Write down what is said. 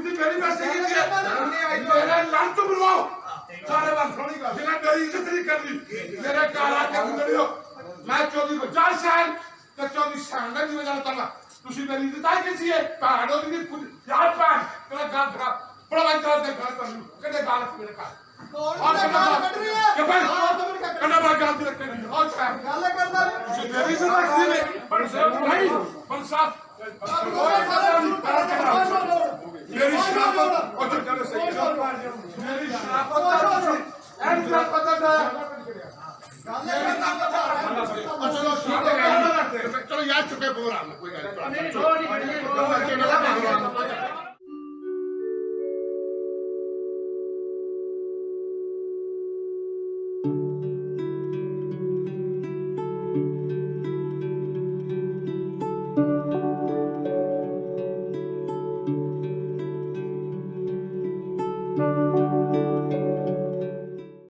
ਦੀ ਮੇਰੀ ਬੇਇੱਜ਼ਤੀ ਕੀਤੀ ਹੈ ਮੇਰੇ ਲੰਨ ਤੋਂ ਬੁਲਾਓ ਸਾਰੇ ਬਾਤ ਸੁਣੀ ਗੱਲ ਜਿਹਨੇ ਮੇਰੀ ਇੱਜ਼ਤ ਨਹੀਂ ਕਰਦੀ ਮੇਰੇ ਕਾਲਾ ਕੰਮ ਕਰਿਓ ਮੈਂ 24 ਸਾਲ ਤੇ 24 ਸਾਲ ਦਾ ਜਿਵੇਂ ਜਾਣਦਾ ਤੁਸੀਂ ਮੇਰੀ ਇੱਜ਼ਤ ਆ ਕੀਤੀ ਹੈ ਪਹਾੜੋਂ ਦੀ ਯਾਰ ਪਾਣ ਤੇਰਾ ਗੱਲ ਖਰਾਬ ਬੜਾ ਵਾਂਚਾ ਦੇ ਗੱਲ ਕਰ ਕਿਤੇ ਗੱਲ ਮੇਰੇ ਘਰ और करना बात गाल से रखते नहीं और क्या गाले करना मेरी से रखती है नहीं पंसाब मेरी शराफत और जो करे सही मेरी शराफत एंड का पता था गाले करना चलो याद चुके बोल रहा कोई